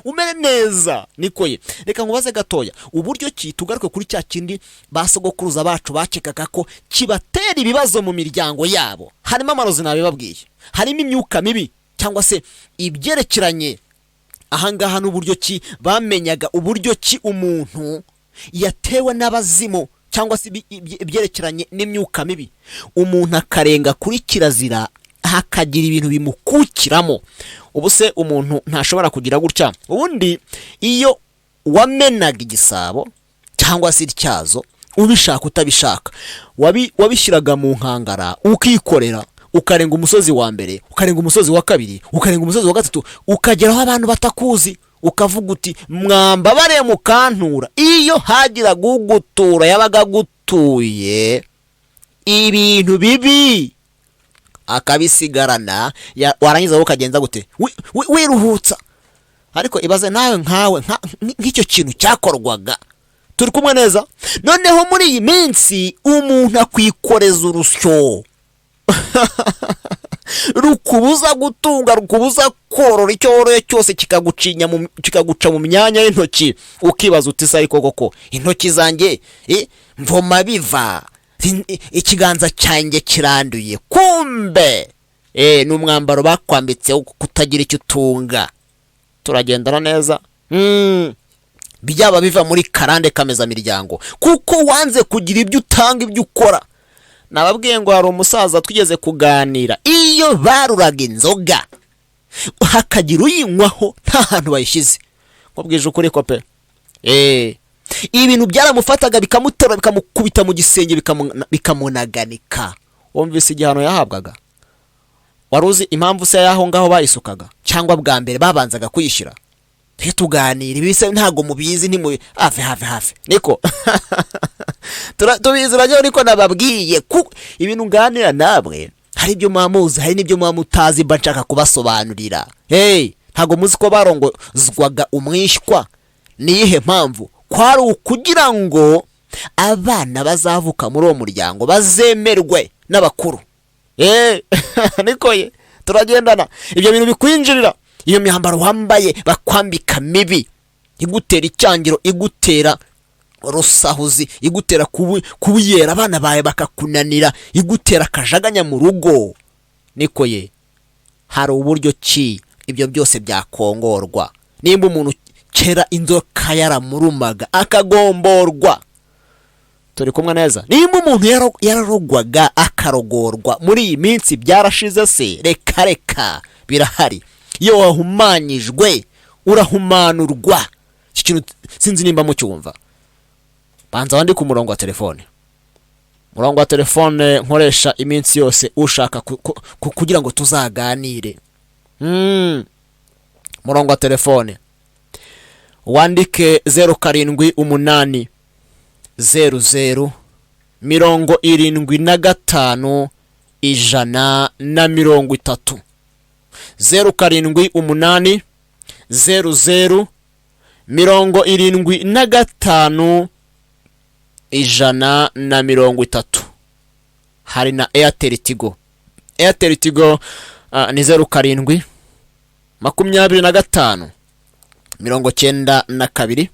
umere neza. Niko ye, reka nkubaze gatoya, uburyo ki tugaruke kuri cya kindi basogokuruza bacu bakekaga ko kibatera ibibazo mu miryango yabo. Harimo amarozi nabibabwiye, harimo imyuka mibi, cyangwa se ibyerekeranye ahangaha n'uburyo ki bamenyaga uburyo ki umuntu yatewe n'abazimu, cyangwa se ibyerekeranye n'imyuka mibi. Umuntu akarenga kuri kirazira, hakagira ibintu bimukukiramo. Ubu se umuntu ntashobora kugira gutya? Ubundi iyo wamenaga igisabo cyangwa se ityazo, ubishaka utabishaka, wabishyiraga mu nkangara ukikorera, ukarenga umusozi wa mbere, ukarenga umusozi wa kabiri, ukarenga umusozi wa gatatu, ukageraho abantu batakuzi, ukavuga uti mwambabare mukantura. Iyo hagira gugutura, yabaga gutuye ibintu bibi, akabisigarana, warangiza ukagenza gute, wiruhutsa. Ariko ibaze nawe nkawe nk'icyo kintu cyakorwaga. Turi kumwe neza? Noneho muri iyi minsi umuntu akwikoreza urusyo rukubuza gutunga, rukubuza korora, icyo woroye cyose kikaguca mu myanya y'intoki. Ukibaza uti se koko intoki zanjye mvoma biva, ikiganza cyanjye kiranduye, kumbe n'umwambaro bakwambitse kutagira icyo utunga. Turagendana neza? Byaba biva muri karande kameza miryango, kuko wanze kugira ibyo utanga, ibyo ukora. Nababwiye ngo hari umusaza twigeze kuganira, iyo baruraga inzoga hakagira uyinywaho nta hantu bayishyize, nkubwije ukuri ko pe, ibintu byaramufataga bikamutera, bikamukubita mu gisenge, bikamunaganika. Wumvise igihano yahabwaga? Waruzi impamvu se yaho ngaho bayisukaga, cyangwa bwa mbere babanzaga kuyishyira? Tuganira ibise ntago mubizi, ntimu hafi niko tubizi rajyo. Niko nababwiye ku ibintu nganira nawe, hari ibyo mwamuzi, hari n'ibyo mwamutazi, mba nshaka kubasobanurira. Ntago muzi ko barongozwaga umwishywa? Niyihe mpamvu? Kwari ukugira ngo abana bazavuka muri uwo muryango bazemerwe n'abakuru. Niko ye, turagendana. Ibyo bintu bikwinjirira, iyo myambaro wambaye bakwambika mibi, igutera icyangiro, igutera rusahuzi, igutera kubuyera abana bawe bakakunanira, igutera akajaganya mu rugo. Niko ye, hari uburyo ki ibyo byose byakongorwa. Nimba umuntu kera inzoka yaramurumaga akagomborwa, turi kumwe neza. Nimba umuntu yararogwaga akarogorwa, muri iyi minsi byarashize se? Reka birahari. Iyo wahumanyijwe urahumanurwa. Iki kintu sinzi nimba mucyumva. Banza wandi ku murongo wa telefone. Murongo wa telefone nkoresha iminsi yose ushaka kugira ngo tuzaganire. Murongo wa telefone wandike 0788 00 75 130. 0788 00 75 130. Hari na Airtel Tigo. Airtel Tigo ni 07 25 92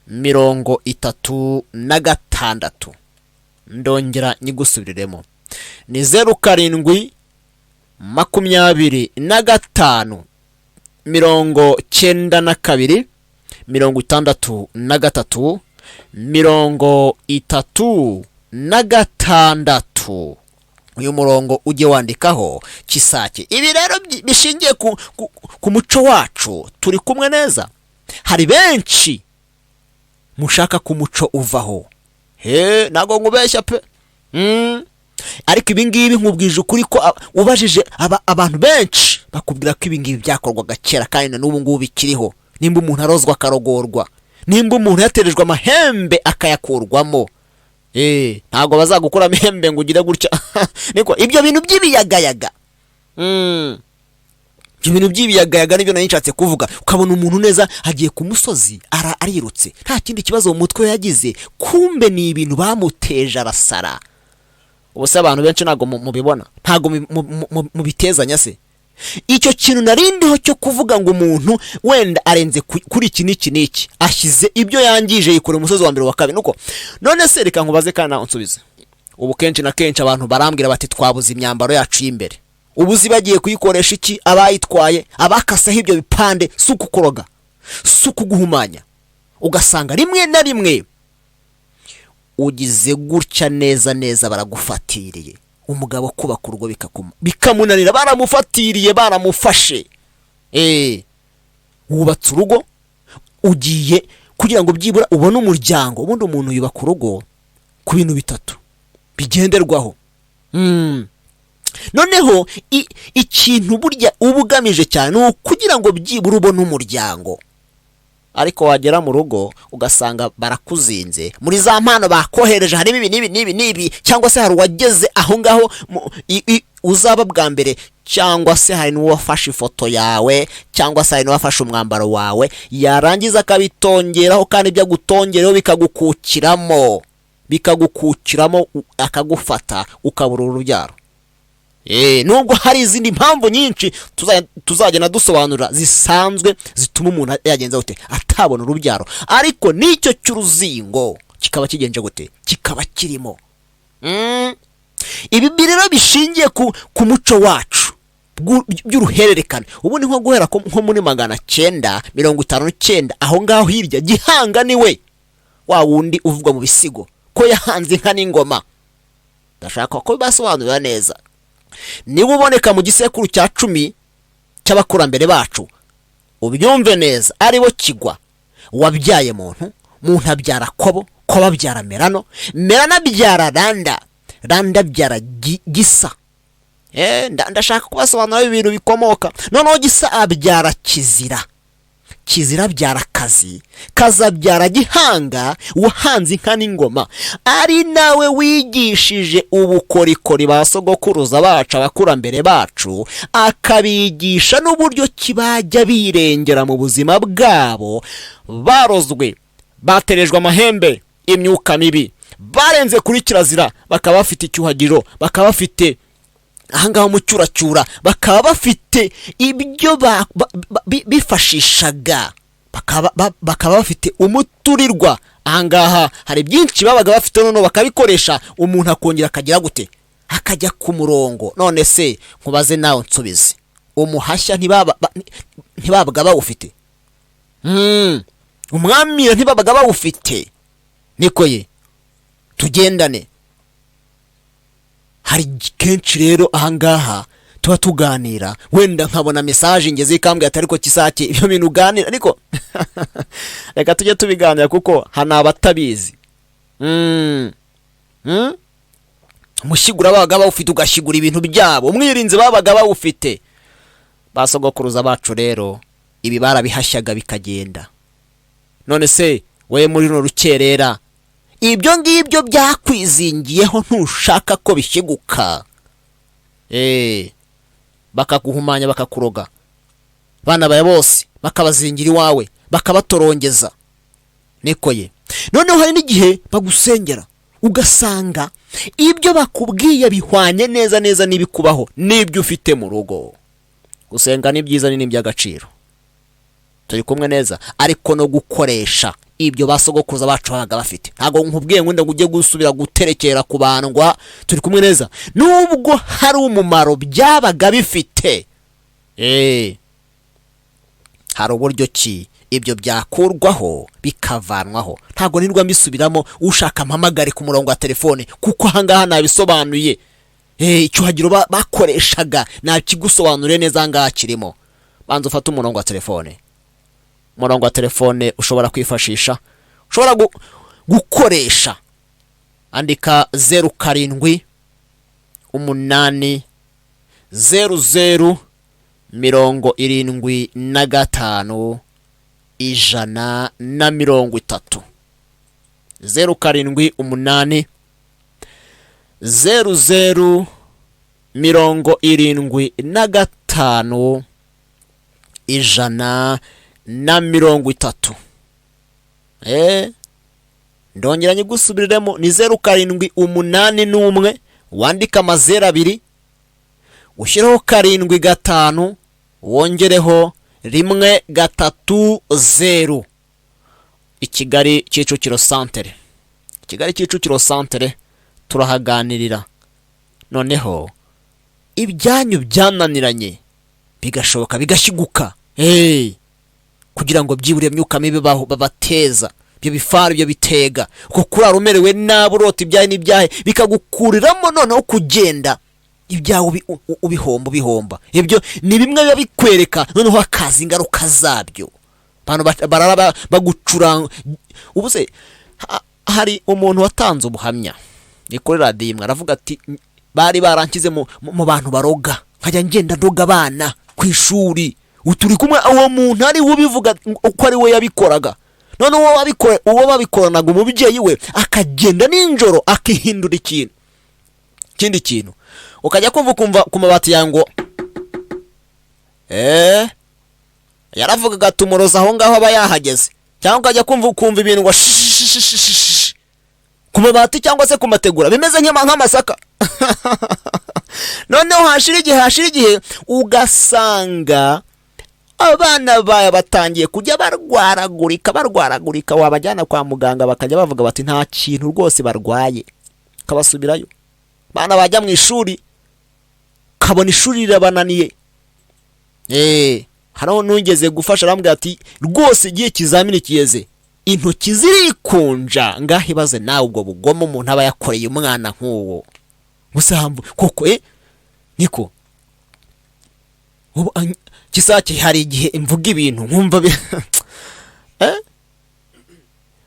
63 36. Ndongera nyigusubiriremo, ni 07 25 92 63 36. Uyu murongo ujye wandikaho Kisake. Ibi rero bishingiye ku muco wacu. Turi kumwe neza. Hari benshi mushaka ku muco uvaho. Nago ngubeshya pe. Ariko ibi ngibi nkubwije ukuri ko ubajije abantu benshi bakubwira ko ibi ngibi byakorwaga kera kandi n'ubu ngubu bikiriho. Nimba umuntu arozwa akarogorwa, nimba umuntu yaterejwe amahembe akayakurwamo, ntago bazagukura amahembe ngo ugire gutya. Niko ibyo bintu by'ibiyagayaga. Ibyo bintu by'ibiyagayaga nibyo nanishatse kuvuga. Ukabona umuntu neza agiye ku musozi arirutse, nta kindi kibazo mu mutwe yagize, kumbe ni ibintu bamuteje arasara. Ubuse abantu benshi ntago mubibona, ntago mubitezanya se. Icyo kintu narindiho cyo kuvuga ngo umuntu wenda arenze kuri iki niki ashyize ibyo yangije yikore umusozi wa mbere wa kabiri. Nuko none se reka nkubaze kana unsubize. Ubu kenshi na kenshi abantu barambwira bati twabuze imyambaro yacu y'imbere. Ubuzi bagiye kuyikoresha iki? Abayitwaye, abakasaho ibyo bipande, suku kuroga, suku guhumanya. Ugasanga rimwe na rimwe ugize gutya neza baragufatiriye. Umugabo kubaka urugo bikamunanira, baramufatiriye, baramufashe. Wubatse urugo, ugiye kugira ngo byibura ubone umuryango. Ubundi umuntu yubaka urugo ku bintu bitatu bigenderwaho. Noneho ikintu burya ubugamije cyane kugira ngo byibura ubone umuryango. Ariko wagera mu rugo ugasanga barakuzinze muri za mpano bakohereje, hari nibi cyangwa se hari wageze aho ngaho uzaba bwa mbere, cyangwa se hari n'uwafashe ifoto yawe, cyangwa se hari n'uwafashe umwambaro wawe, yarangiza akabitongeraho, kandi ibyo agutongeraho bikagukukiramo akagufata ukabura urubyaro. Nubwo hari izindi mpamvu nyinshi tuzagenda dusobanura zisanzwe zituma umuntu yagenza gute atabona urubyaro, ariko nicyo cy'uruzingo kikaba kigenje gute, kikaba kirimo. Ibi rero bishingiye ku muco wacu by'uruhererekane. Ubu ni nko guhera nko muri 959 aho ngaho hirya Gihanga niwe wa wundi uvugwa mu bisigo ko yahanze inka n'ingoma. Ndashaka ko basobanurira neza. Niba uboneka mu gisekuru cya 10 cy'abakurambere bacu, ubyumve neza, aribo Kigwa wabyaye muntu abyara Kobo abyara Merano abyara Randa abyara Gisa. Ndashaka kubasobanura ibintu bikomoka. Noneho Gisa abyara Kizira abyara Kazi abyara Gihanga wahanze inka n'ingoma, ari nawe wigishije ubukorikori basogokuruza bacu, abakurambere bacu, akabigisha n'uburyo kibajya birengera mu buzima bwabo. Barozwe, baterejwe amahembe, imyuka mibi, barenze kuri kirazira, bakaba bafite icyuhagiro, bakaba bafite ahangaha mu cyuracyura bakaba bafite ibyo bifashishaga, bakaba bafite umuturirwa. Ahangaha hari byinshi babaga bafite none bakabikoresha, umuntu akongera akagira gute, akajya ku murongo. None se nkubaze nawe nsubize, umuhashya ntibabaga bawufite? Umwamira ntibabaga bawufite? Niko ye, tugendane. Hari kenshi rero ahangaha tuba tuganira, wenda nkabona message ngeze ikambwe atari ko kisake ibyo bintu uganira, ariko reka tujye tubiganira kuko hana abatabizi. Umushigura babaga bawufite ugashigura ibintu byabo, umwirinzi babaga bawufite. Basogokuruza bacu rero ibi barabihashyaga bikagenda. None se we muri no rukerera ibyo ngibyo byakwizingiyeho ntushaka ko bishiguka, bakaguhumanya bakakuroga, bana baye bose bakabazingira iwawe bakabatorongeza. Niko ye, noneho hari n'igihe bagusengera ugasanga ibyo bakubwiye bihwanye neza neza n'ibikubaho n'ibyo ufite mu rugo. Gusenga ni byiza, ni iby'agaciro, turi kumwe neza, ariko no gukoresha ibyo basogokuruza bacu babaga bafite. Ntago nkubwiye ngo ujye gusubira guterekera kubandwa, turi kumwe neza, nubwo hari umumaro byabaga bifite. Hari uburyo ki ibyo byakurwaho bikavanwaho. Ntago nirwa mbisubiramo, ushaka amahembe ku murongo wa telefone kuko ahangaha nabisobanuye. Icyuhagiro bakoreshaga nakigusobanuriye neza ahangaha kirimo. Banza ufate umurongo wa telefone. Umurongo wa telefone ushobora kwifashisha, ushobora gukoresha, andika 07 8 00 75 130. 07 8 00 75 130. Ndongera nyigusubiriremo, ni 07 8 wandika 2 ushireho 7 wongereho 130. Ikigali Kicukiro Centre, Kigali Kicukiro Centre turahaganirira. Noneho ibyanyu byananiranye bigashoboka bigashiguka, kugira ngo byibure myuka mibi babateza, byo bifara byo bitega ko kurara umerewe naburota ibyaye n'ibyahe bikagukuriramo noneho kugenda ibyawe ubihomba. Ibyo ni bimwe biba bikwereka noneho akazi ingaruka zabyo. Abantu barara bagucuranga. Ubuse hari umuntu watanze ubuhamya ni kuri radio imwe, aravuga ati bari barankize mu bantu baroga, nkajya ngenda ndoga abana ku ishuri. Uturi kumwe uwo muntu ari ubivuga uko ari we yabikoraga. None uwo babikoranaga umubyeyi we akagenda ninjoro akihindura ikindi kintu, ukajya kumva ku mabati yango yaravugaga tumuroza aho ngaho aba yahageze, cyangwa ukajya kumva ibintu ngo ku mabati cyangwa se ku mategura bimeze nk'amasaka. Noneho hashira igihe ugasanga abana baya batangiye kujya barwaragurika, wabajyana kwa muganga bakajya bavuga bati nta kintu rwose barwaye, kabasubirayo. Bana bajya mu ishuri kabona ishuri rirabananiye. Hano nungeze gufasha arambwira ati rwose igihe kizamini kiyeze, intoki zirikunja. Ngaho ibaze nawe ubwo bugomo umuntu aba yakoreye umwana nk'uwo. Musambu koko niko kisake hari igihe imvuga ibintu nkumva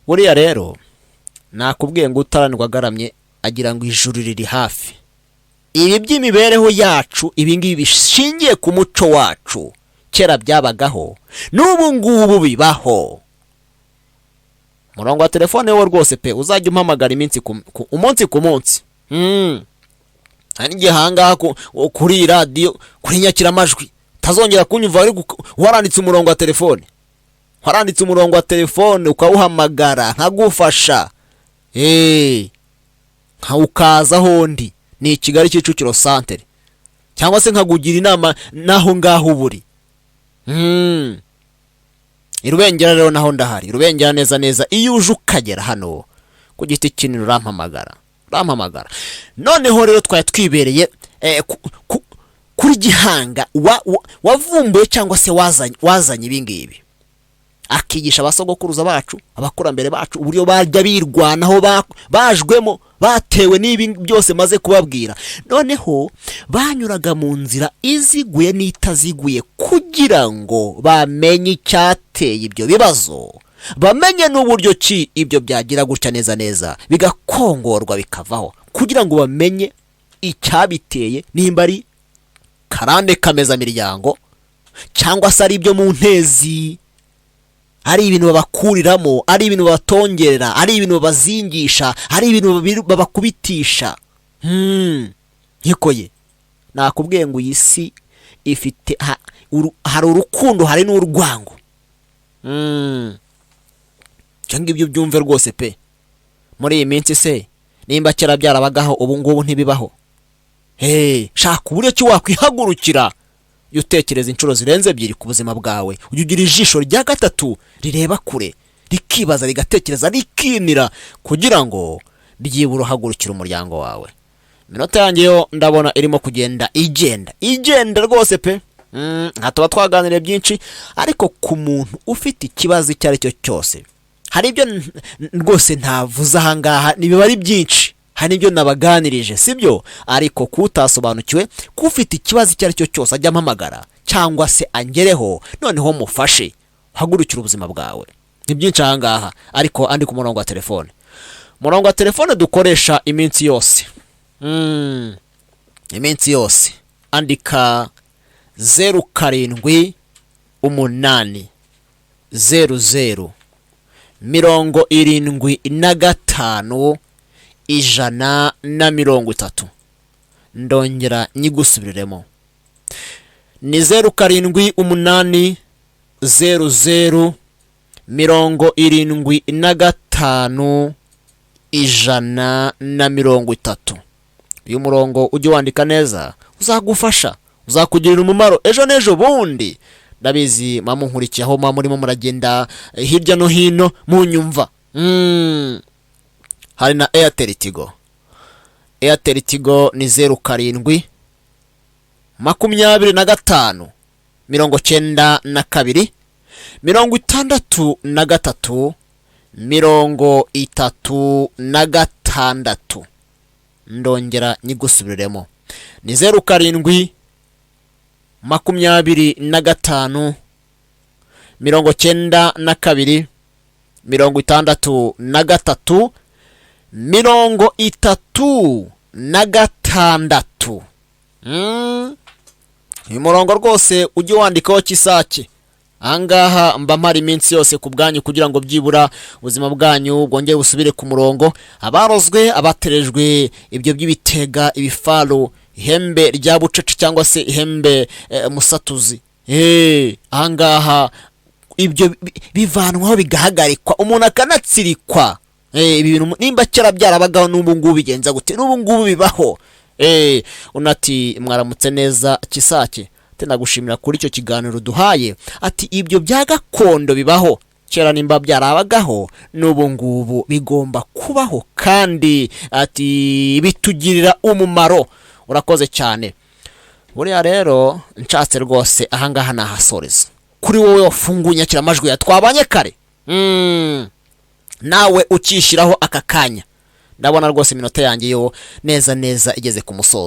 buriya rero nakubwiye ngo utaranirwa agaramye agira ngo ijuru riri hafi. Ibi by'imibereho yacu, ibi ngibi bishingiye ku muco wacu, kera byabagaho n'ubu ngubu bibaho. Murongo wa telefone wo rwose pe uzajya umpamagara umunsi ku munsi. Hari igihangaha kuri radio, kuri nyakiramajwi tazongera kunyumva ari waranditse umurongo wa telefone, ukawuhamagara nagufasha. Nka ukaza hondi ni Kigali Kicukiro Centre, cyangwa se nkagugira inama naho ngaho buri. Irubengera rero naho ndahari, Rubengera neza neza. Iyo uje ukagera hano ku giti kinini urampamagara. Noneho rero twaya twibereye kuri Gihanga wavumbuye cyangwa se wazanye ibingibi, akigisha abasogokuruza bacu, abakurambere bacu uburyo bajya birwanaho bajwemo, batewe n'ibi byose maze kubabwira. Noneho banyuraga mu nzira iziguye n'itaziguye kugira ngo bamenye icyateye ibyo bibazo, bamenye n'uburyo ki ibyo byagira gutya neza neza bigakongorwa bikavaho, kugira ngo bamenye icyabiteye, nimba ari karande kameza miryango cyangwa se ari ibyo mu ntezi, ari ibintu babakuriramo, ari ibintu babatongerera, ari ibintu babazingisha, ari ibintu babakubitisha. Nkikoye nakubwiye ngo iyi si ifite hari urukundo, hari n'urwango. Cyangwa ibyo byumve rwose pe. Muri iyi minsi se nimba kera byarabagaho ubu ngubu ntibibaho. Shaka uburyo ki wakwihagurukira, utekereza inshuro zirenze ebyiri ku buzima bwawe, ugira ijisho rya gatatu rireba kure, rikibaza, rigatekereza, rikinira, kugira ngo byibura uhagurukire umuryango wawe. Minota yanjye yo ndabona irimo kugenda igenda rwose pe. Tuba twaganiriye byinshi, ariko ku muntu ufite ikibazo icyo ari cyo cyose, hari ibyo rwose ntavuze aha ngaha, nibiba ari byinshi, hari ibyo nabaganirije sibyo, ariko kutasobanukiwe, kufite ikibazo icyo ari cyo cyose ajya ampamagara cyangwa se angereho, noneho mufashe hagurukira ubuzima bwawe. Ni byinshi aha ngaha, ariko andi ku murongo wa telefone. Murongo wa telefone dukoresha iminsi yose. Iminsi yose andika 07 8 00 75 130. Ndongera nyigusubiriremo, ni 07 8 00 75 130. Uyu murongo ujye wandika neza, uzagufasha, uzakugirira umumaro ejo n'ejo bundi. Ndabizi mama nkurikiye aho mama murimo muragenda hirya no hino munyumva. Hari na Airtel Tigo. Airtel Tigo ni 07 25 92 63 36. Ndongera nyigusubiriremo, ni 07 25 92 63 36. Uyu murongo rwose ujye wandikaho kisake. Angaha mba mpari iminsi yose ku bwanyu, kugira ngo byibura ubuzima bwanyu bwongere busubire ku murongo. Abarozwe, abaterejwe ibyo by'ibitega, ibifaro, ihembe rya bucece cyangwa se ihembe musatuzi, angaha ibyo bivanwaho bigahagarikwa, umuntu akanatsirikwa. Ibi bintu nimba kera byarabagaho n'ubu ngubu bigenza gute, n'ubu ngubu bibaho. Unati mwaramutse neza kisake, nagushimira kuri icyo kiganiro duhaye. Ati ibyo bya gakondo bibaho, kera nimba byarabagaho n'ubu ngubu bigomba kubaho, kandi ati bitugirira umumaro. Urakoze cyane. Buriya rero nshatse rwose ahangaha nahasoreza kuri wowe wafunguye nyakiramajwi twabanye kare. Nawe ukishiraho aka kanya, ndabona rwose iminota yanjye yo neza neza igeze ku musozo.